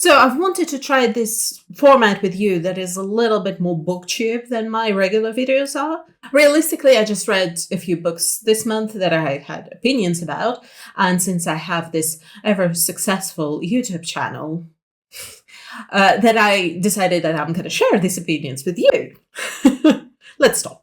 So I've wanted to try this format with you that is a little bit more booktube than my regular videos are. Realistically, I just read a few books this month that I had opinions about, and since I have this ever successful YouTube channel, that I decided that I'm going to share these opinions with you. Let's talk.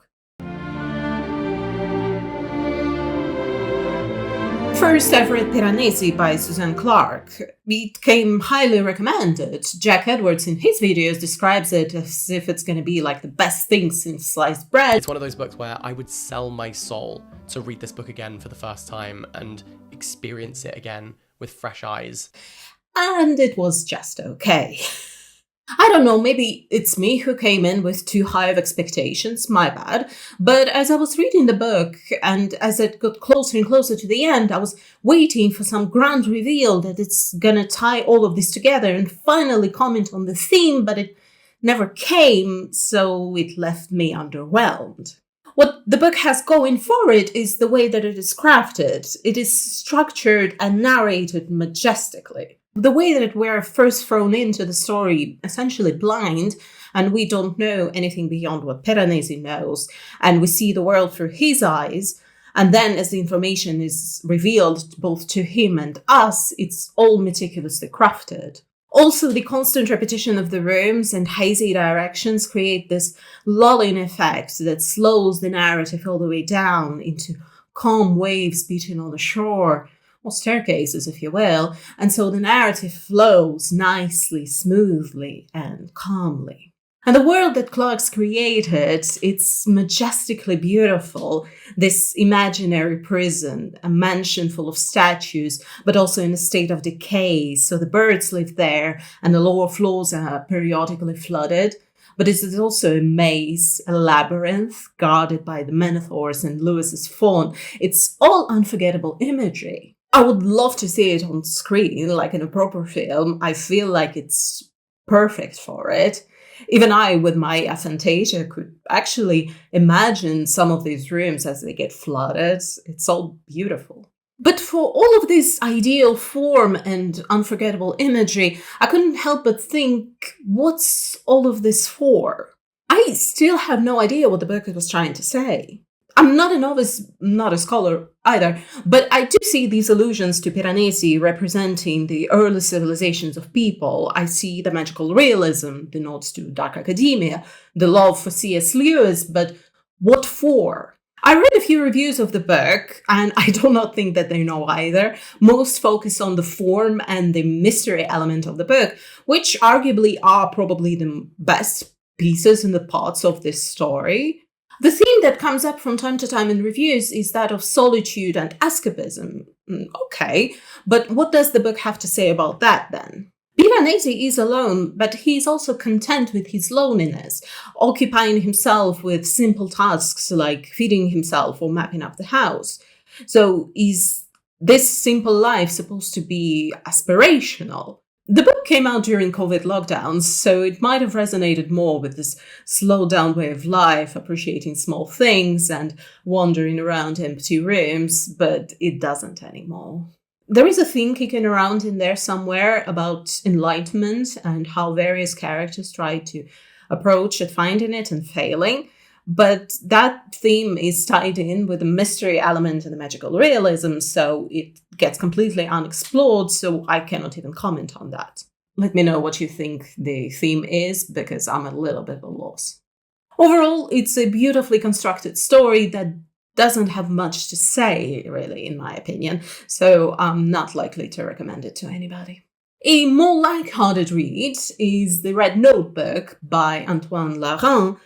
First, I've read Piranesi by Susanna Clarke. It came highly recommended. Jack Edwards in his videos describes it as if it's going to be like the best thing since sliced bread. It's one of those books where I would sell my soul to read this book again for the first time and experience it again with fresh eyes. And it was just okay. I don't know, maybe it's me who came in with too high of expectations, my bad. But as I was reading the book, and as it got closer and closer to the end, I was waiting for some grand reveal that it's gonna tie all of this together and finally comment on the theme, but it never came, so it left me underwhelmed. What the book has going for it is the way that it is crafted. It is structured and narrated majestically. The way that we're first thrown into the story essentially blind, and we don't know anything beyond what Piranesi knows, and we see the world through his eyes, and then as the information is revealed both to him and us, it's all meticulously crafted. Also, the constant repetition of the rooms and hazy directions create this lulling effect that slows the narrative all the way down into calm waves beating on the shore, or staircases, if you will, and so the narrative flows nicely, smoothly, and calmly. And the world that Clarke's created, it's majestically beautiful, this imaginary prison, a mansion full of statues, but also in a state of decay, so the birds live there, and the lower floors are periodically flooded. But it is also a maze, a labyrinth, guarded by the Minotaurs and Lewis's faun. It's all unforgettable imagery. I would love to see it on screen, like in a proper film. I feel like it's perfect for it. Even I, with my aphantasia, could actually imagine some of these rooms as they get flooded. It's all beautiful. But for all of this ideal form and unforgettable imagery, I couldn't help but think, what's all of this for? I still have no idea what the book was trying to say. I'm not a novice, not a scholar either, but I do see these allusions to Piranesi representing the early civilizations of people. I see the magical realism, the nods to dark academia, the love for C.S. Lewis, but what for? I read a few reviews of the book, and I do not think that they know either. Most focus on the form and the mystery element of the book, which arguably are probably the best pieces and the parts of this story. The theme that comes up from time to time in reviews is that of solitude and escapism. Okay, but what does the book have to say about that then? Piranesi is alone, but he is also content with his loneliness, occupying himself with simple tasks like feeding himself or mapping up the house. So is this simple life supposed to be aspirational? The book came out during COVID lockdowns, so it might have resonated more with this slowed down way of life, appreciating small things and wandering around empty rooms, but it doesn't anymore. There is a theme kicking around in there somewhere about enlightenment and how various characters try to approach at finding it and failing. But that theme is tied in with the mystery element and the magical realism, so it gets completely unexplored, so I cannot even comment on that. Let me know what you think the theme is, because I'm a little bit at a loss. Overall, it's a beautifully constructed story that doesn't have much to say, really, in my opinion, so I'm not likely to recommend it to anybody. A more light-hearted read is The Red Notebook by Antoine Laurent.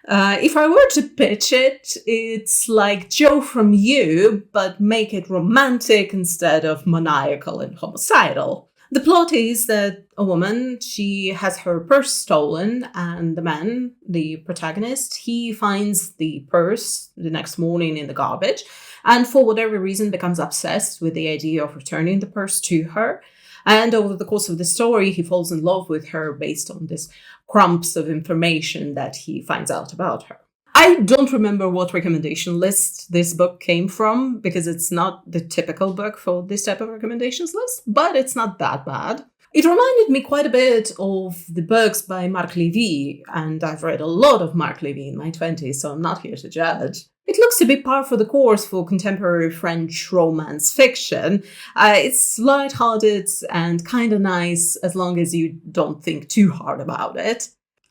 If I were to pitch it, it's like Joe from You, but make it romantic instead of maniacal and homicidal. The plot is that a woman, she has her purse stolen, and the man, the protagonist, he finds the purse the next morning in the garbage, and for whatever reason becomes obsessed with the idea of returning the purse to her. And over the course of the story, he falls in love with her based on this crumbs of information that he finds out about her. I don't remember what recommendation list this book came from, because it's not the typical book for this type of recommendations list, but it's not that bad. It reminded me quite a bit of the books by Marc Levy, and I've read a lot of Marc Levy in my 20s, so I'm not here to judge. It looks to be par for the course for contemporary French romance fiction. It's lighthearted and kind of nice as long as you don't think too hard about it.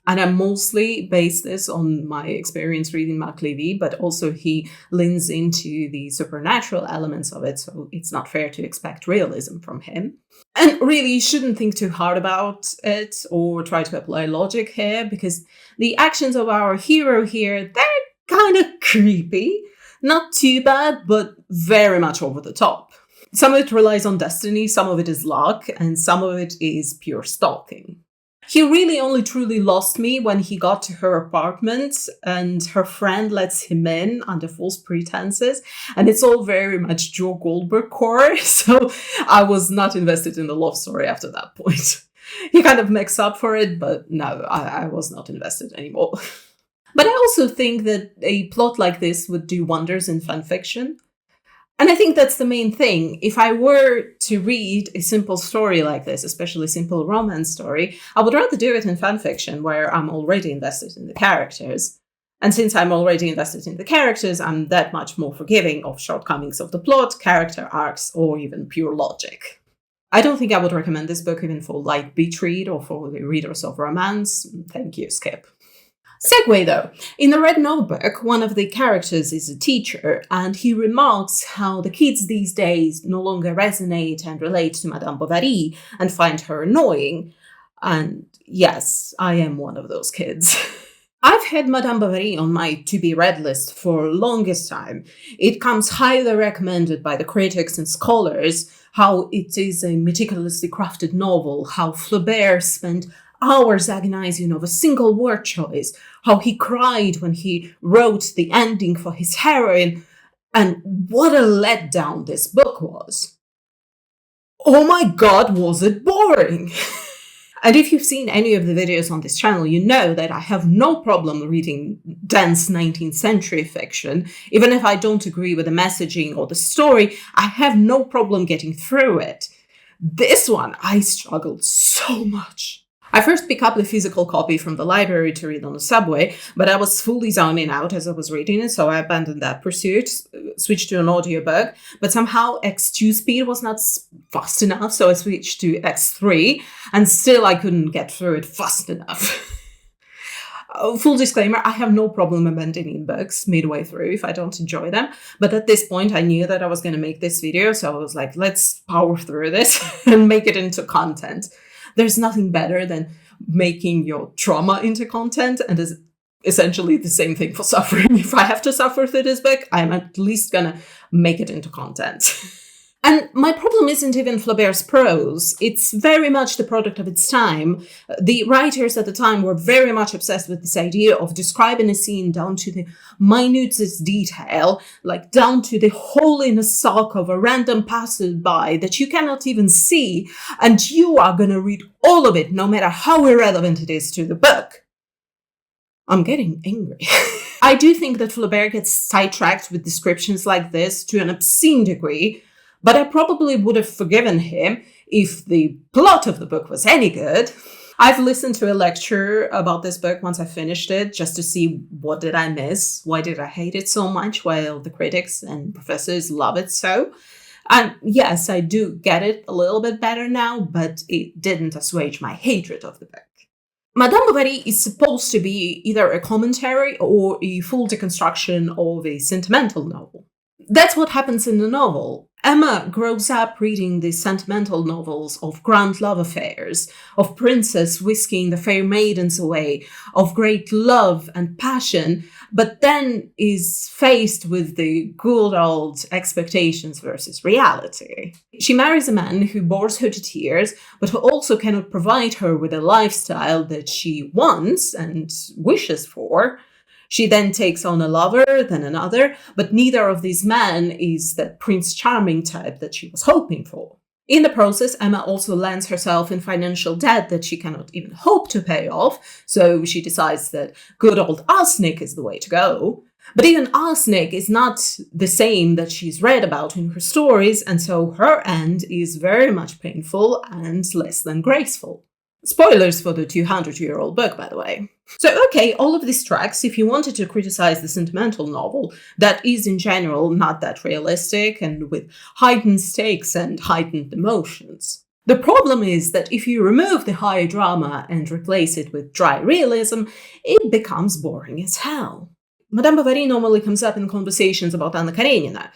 And I mostly base this on my experience reading Marc Levy, but also he leans into the supernatural elements of it, so it's not fair to expect realism from him. And really, you shouldn't think too hard about it or try to apply logic here, because the actions of our hero here, they're kind of creepy. Not too bad, but very much over the top. Some of it relies on destiny, some of it is luck, and some of it is pure stalking. He really only truly lost me when he got to her apartment and her friend lets him in under false pretenses. And it's all very much Joe Goldberg core, so I was not invested in the love story after that point. He kind of makes up for it, but no, I was not invested anymore. But I also think that a plot like this would do wonders in fanfiction. And I think that's the main thing. If I were to read a simple story like this, especially a simple romance story, I would rather do it in fanfiction where I'm already invested in the characters. And since I'm already invested in the characters, I'm that much more forgiving of shortcomings of the plot, character arcs, or even pure logic. I don't think I would recommend this book even for light beach read or for the readers of romance. Thank you, skip. Segue though. In the Red Notebook, one of the characters is a teacher, and he remarks how the kids these days no longer resonate and relate to Madame Bovary and find her annoying. And yes, I am one of those kids. I've had Madame Bovary on my to-be-read list for longest time. It comes highly recommended by the critics and scholars, how it is a meticulously crafted novel, how Flaubert spent hours agonizing over a single word choice, how he cried when he wrote the ending for his heroine, and what a letdown this book was. Oh my god, was it boring! And if you've seen any of the videos on this channel, you know that I have no problem reading dense 19th century fiction. Even if I don't agree with the messaging or the story, I have no problem getting through it. This one, I struggled so much. I first picked up the physical copy from the library to read on the subway, but I was fully zoning out as I was reading it, so I abandoned that pursuit, switched to an audiobook, but somehow X2 speed was not fast enough, so I switched to X3, and still I couldn't get through it fast enough. Full disclaimer, I have no problem abandoning books midway through if I don't enjoy them, but at this point I knew that I was going to make this video, so I was like, let's power through this and make it into content. There's nothing better than making your trauma into content, and is essentially the same thing for suffering. If I have to suffer through this book, I'm at least gonna make it into content. And my problem isn't even Flaubert's prose. It's very much the product of its time. The writers at the time were very much obsessed with this idea of describing a scene down to the minutest detail, like down to the hole in a sock of a random passerby that you cannot even see, and you are going to read all of it, no matter how irrelevant it is to the book. I'm getting angry. I do think that Flaubert gets sidetracked with descriptions like this to an obscene degree, but I probably would have forgiven him if the plot of the book was any good. I've listened to a lecture about this book once I finished it, just to see what did I miss, why did I hate it so much, while the critics and professors love it so. And yes, I do get it a little bit better now, but it didn't assuage my hatred of the book. Madame Bovary is supposed to be either a commentary or a full deconstruction of a sentimental novel. That's what happens in the novel. Emma grows up reading the sentimental novels of grand love affairs, of princess whisking the fair maidens away, of great love and passion, but then is faced with the good old expectations versus reality. She marries a man who bores her to tears, but who also cannot provide her with a lifestyle that she wants and wishes for. She then takes on a lover, then another, but neither of these men is that Prince Charming type that she was hoping for. In the process, Emma also lands herself in financial debt that she cannot even hope to pay off, so she decides that good old arsenic is the way to go. But even arsenic is not the same that she's read about in her stories, and so her end is very much painful and less than graceful. Spoilers for the 200-year-old book, by the way. So, okay, all of these tracks, if you wanted to criticize the sentimental novel, that is in general not that realistic and with heightened stakes and heightened emotions. The problem is that if you remove the high drama and replace it with dry realism, it becomes boring as hell. Madame Bovary normally comes up in conversations about Anna Karenina.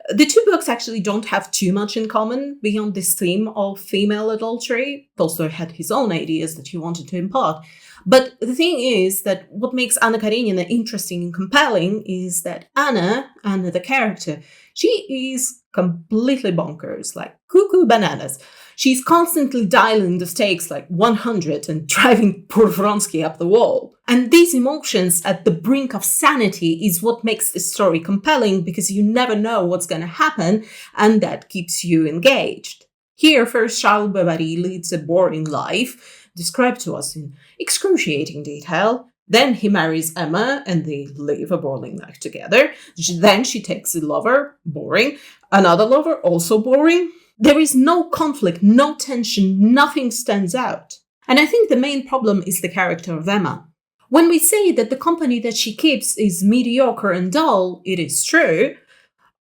The two books actually don't have too much in common beyond this theme of female adultery. Tolstoy had his own ideas that he wanted to impart. But the thing is that what makes Anna Karenina interesting and compelling is that Anna the character, she is completely bonkers, like cuckoo bananas. She's constantly dialing the stakes like 100 and driving poor Vronsky up the wall. And these emotions at the brink of sanity is what makes the story compelling, because you never know what's going to happen, and that keeps you engaged. Here, first Charles Bovary leads a boring life, described to us in excruciating detail. Then he marries Emma, and they live a boring life together. Then she takes a lover, boring. Another lover, also boring. There is no conflict, no tension, nothing stands out. And I think the main problem is the character of Emma. When we say that the company that she keeps is mediocre and dull, it is true.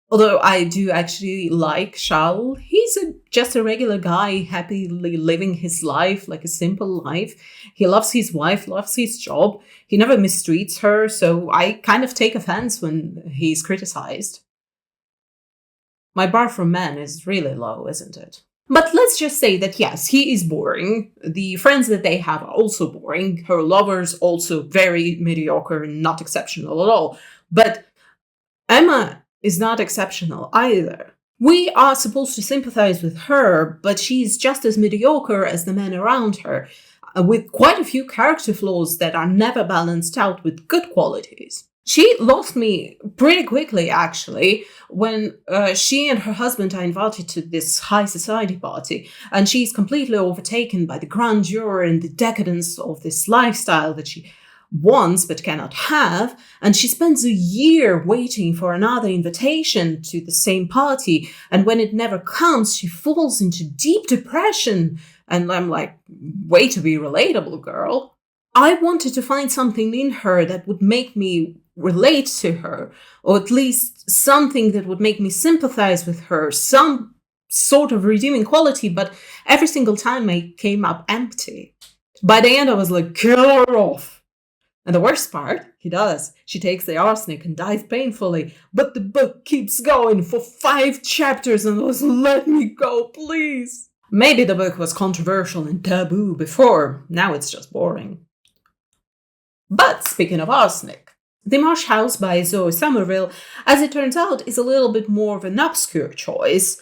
Although I do actually like Charles. He's just a regular guy, happily living his life, like a simple life. He loves his wife, loves his job. He never mistreats her, so I kind of take offense when he's criticized. My bar for men is really low, isn't it? But let's just say that yes, he is boring. The friends that they have are also boring. Her lovers also very mediocre and not exceptional at all. But Emma is not exceptional either. We are supposed to sympathize with her, but she's just as mediocre as the men around her, with quite a few character flaws that are never balanced out with good qualities. She lost me pretty quickly, actually, when she and her husband are invited to this high society party, and she's completely overtaken by the grandeur and the decadence of this lifestyle that she wants but cannot have, and she spends a year waiting for another invitation to the same party, and when it never comes, she falls into deep depression, and I'm like, way to be relatable, girl. I wanted to find something in her that would make me relate to her, or at least something that would make me sympathize with her, some sort of redeeming quality, but every single time I came up empty. By the end, I was like, kill her off. And the worst part, he does. She takes the arsenic and dies painfully, but the book keeps going for 5 chapters and was, let me go, please. Maybe the book was controversial and taboo before, now it's just boring. But speaking of arsenic, The Marsh House by Zoe Somerville, as it turns out, is a little bit more of an obscure choice.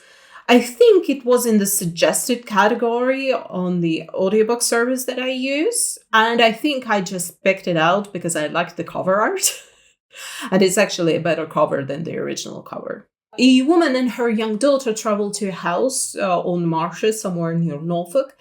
I think it was in the suggested category on the audiobook service that I use, and I think I just picked it out because I liked the cover art. And it's actually a better cover than the original cover. A woman and her young daughter travel to a house on marshes somewhere near Norfolk,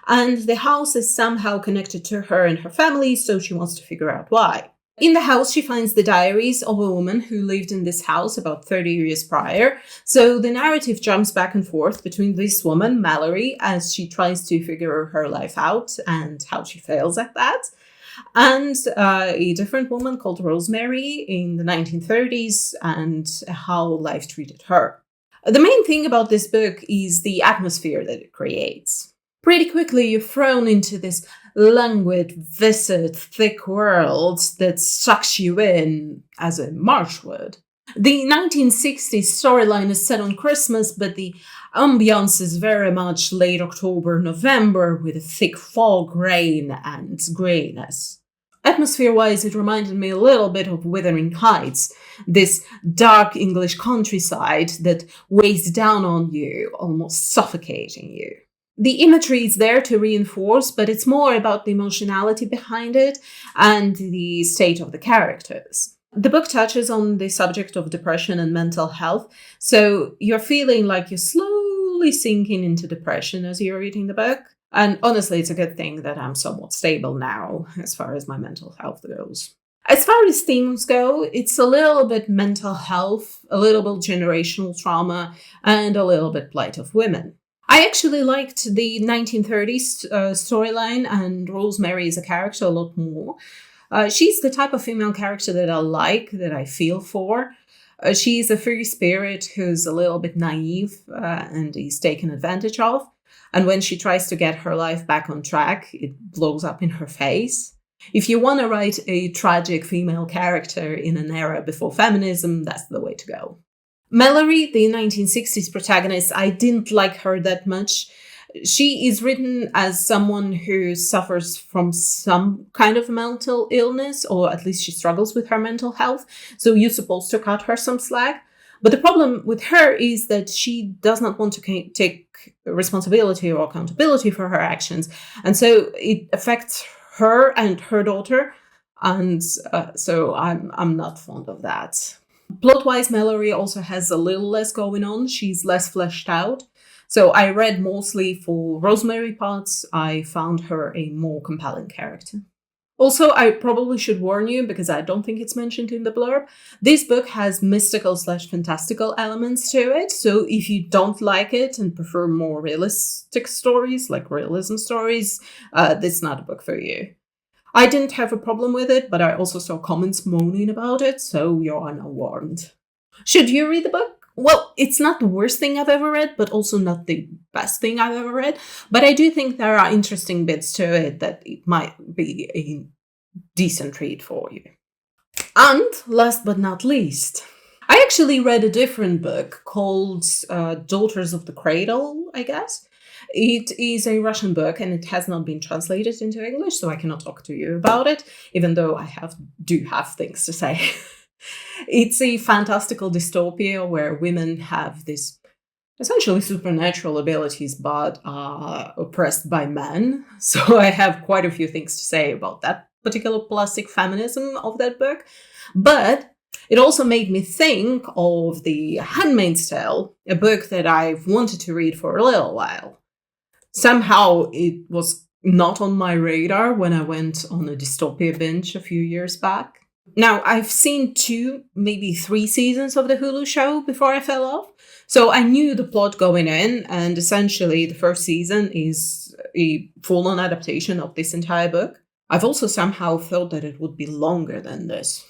and the house is somehow connected to her and her family, so she wants to figure out why. In the house, she finds the diaries of a woman who lived in this house about 30 years prior, so the narrative jumps back and forth between this woman, Mallory, as she tries to figure her life out and how she fails at that, and a different woman called Rosemary in the 1930s and how life treated her. The main thing about this book is the atmosphere that it creates. Pretty quickly, you're thrown into this languid, viscid, thick world that sucks you in, as a Marsh would. The 1960s storyline is set on Christmas, but the ambiance is very much late October, November, with a thick fog, rain, and greyness. Atmosphere-wise, it reminded me a little bit of Wuthering Heights, this dark English countryside that weighs down on you, almost suffocating you. The imagery is there to reinforce, but it's more about the emotionality behind it and the state of the characters. The book touches on the subject of depression and mental health, so you're feeling like you're slowly sinking into depression as you're reading the book. And honestly, it's a good thing that I'm somewhat stable now as far as my mental health goes. As far as themes go, it's a little bit mental health, a little bit generational trauma, and a little bit plight of women. I actually liked the 1930s storyline and Rosemary as a character a lot more. She's the type of female character that I like, that I feel for. She's a free spirit who's a little bit naive and is taken advantage of. And when she tries to get her life back on track, it blows up in her face. If you want to write a tragic female character in an era before feminism, that's the way to go. Mallory, the 1960s protagonist, I didn't like her that much. She is written as someone who suffers from some kind of mental illness, or at least she struggles with her mental health, so you're supposed to cut her some slack. But the problem with her is that she does not want to take responsibility or accountability for her actions, and so it affects her and her daughter, and so I'm not fond of that. Plot-wise, Mallory also has a little less going on. She's less fleshed out. So I read mostly for Rosemary parts. I found her a more compelling character. Also, I probably should warn you, because I don't think it's mentioned in the blurb, this book has mystical/fantastical elements to it. So if you don't like it and prefer more realistic stories, like realism stories, this is not a book for you. I didn't have a problem with it, but I also saw comments moaning about it, so you are now warned. Should you read the book? Well, it's not the worst thing I've ever read, but also not the best thing I've ever read. But I do think there are interesting bits to it that it might be a decent read for you. And last but not least, I actually read a different book called Daughters of the Cradle, I guess. It is a Russian book and it has not been translated into English, so I cannot talk to you about it, even though I do have things to say. It's a fantastical dystopia where women have this essentially supernatural abilities but are oppressed by men. So I have quite a few things to say about that particular plastic feminism of that book. But it also made me think of The Handmaid's Tale, a book that I've wanted to read for a little while. Somehow it was not on my radar when I went on a dystopia binge a few years back. Now, I've seen 2, maybe 3 seasons of the Hulu show before I fell off, so I knew the plot going in, and essentially the first season is a full-on adaptation of this entire book. I've also somehow thought that it would be longer than this.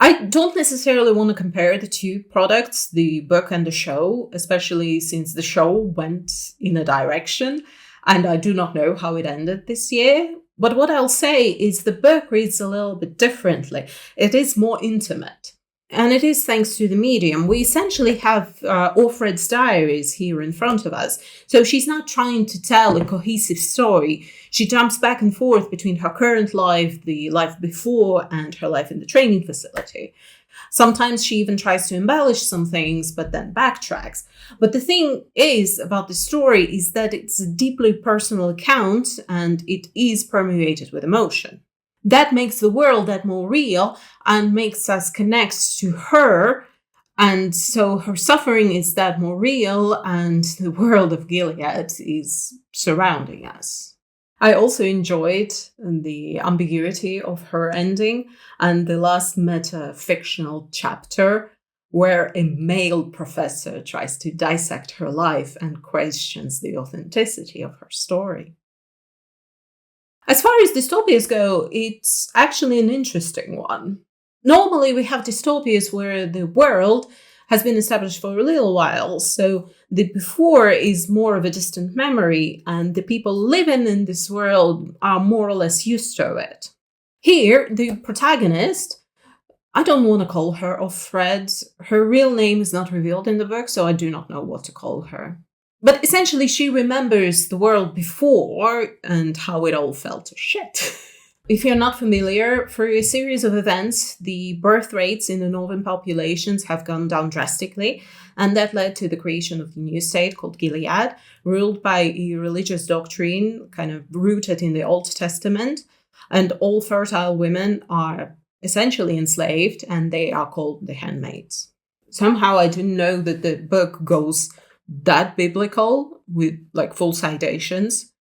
I don't necessarily want to compare the 2 products, the book and the show, especially since the show went in a direction, and I do not know how it ended this year. But what I'll say is the book reads a little bit differently. It is more intimate. And it is thanks to the medium. We essentially have Offred's diaries here in front of us. So she's not trying to tell a cohesive story. She jumps back and forth between her current life, the life before, and her life in the training facility. Sometimes she even tries to embellish some things, but then backtracks. But the thing is about the story is that it's a deeply personal account and it is permeated with emotion. That makes the world that more real and makes us connect to her. And so her suffering is that more real and the world of Gilead is surrounding us. I also enjoyed the ambiguity of her ending and the last meta-fictional chapter where a male professor tries to dissect her life and questions the authenticity of her story. As far as dystopias go, it's actually an interesting one. Normally we have dystopias where the world has been established for a little while, so the before is more of a distant memory, and the people living in this world are more or less used to it. Here, the protagonist, I don't want to call her Offred. Her real name is not revealed in the book, so I do not know what to call her. But essentially, she remembers the world before and how it all fell to shit. If you're not familiar, through a series of events, the birth rates in the northern populations have gone down drastically, and that led to the creation of the new state called Gilead, ruled by a religious doctrine kind of rooted in the Old Testament, and all fertile women are essentially enslaved, and they are called the handmaids. Somehow I didn't know that the book goes that biblical with like full citations.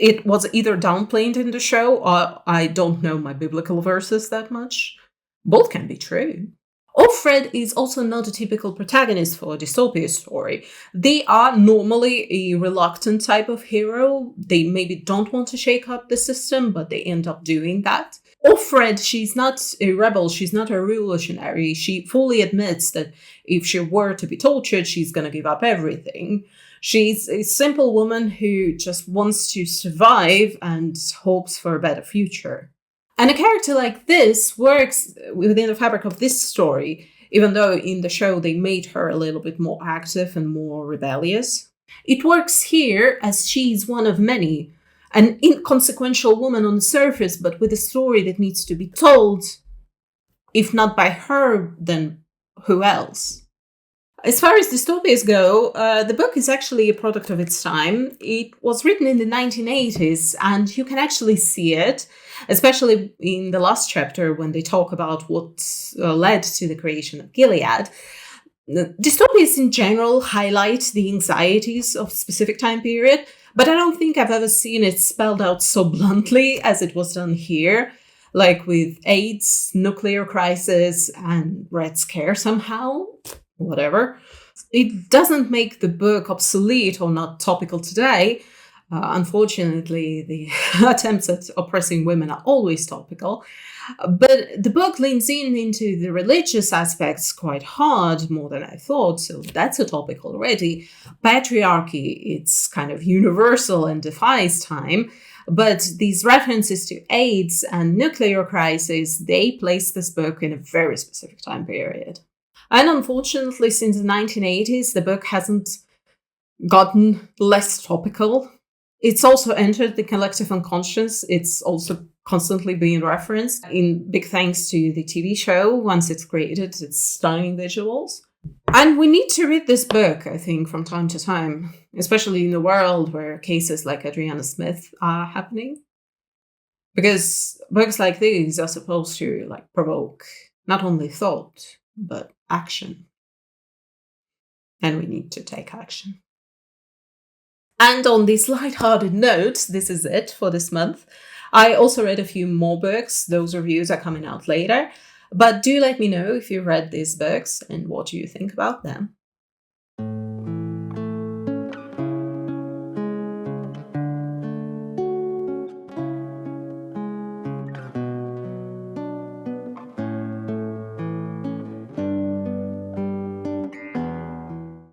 it was either downplayed in the show or I don't know my biblical verses that much. Both can be true. Offred is also not a typical protagonist for a dystopia story. They are normally a reluctant type of hero. They maybe don't want to shake up the system, but they end up doing that. Offred, she's not a rebel, she's not a revolutionary. She fully admits that if she were to be tortured, she's going to give up everything. She's a simple woman who just wants to survive and hopes for a better future. And a character like this works within the fabric of this story, even though in the show they made her a little bit more active and more rebellious. It works here as she's one of many, an inconsequential woman on the surface, but with a story that needs to be told. If not by her, then who else? As far as dystopias go, the book is actually a product of its time. It was written in the 1980s, and you can actually see it, especially in the last chapter when they talk about what led to the creation of Gilead. Dystopias in general highlight the anxieties of a specific time period, but I don't think I've ever seen it spelled out so bluntly as it was done here, like with AIDS, nuclear crisis, and Red Scare somehow. Whatever. It doesn't make the book obsolete or not topical today. Unfortunately, the attempts at oppressing women are always topical. But the book leans into the religious aspects quite hard, more than I thought, so that's a topic already. Patriarchy, it's kind of universal and defies time. But these references to AIDS and nuclear crisis, they place this book in a very specific time period. And unfortunately, since the 1980s, the book hasn't gotten less topical. It's also entered the collective unconscious. It's also constantly being referenced, in big thanks to the TV show. Once it's created, its stunning visuals. And we need to read this book, I think, from time to time, especially in a world where cases like Adriana Smith are happening. Because books like these are supposed to provoke not only thought, but action. And we need to take action. And on this light-hearted note, this is it for this month. I also read a few more books. Those reviews are coming out later. But do let me know if you read these books and what you think about them.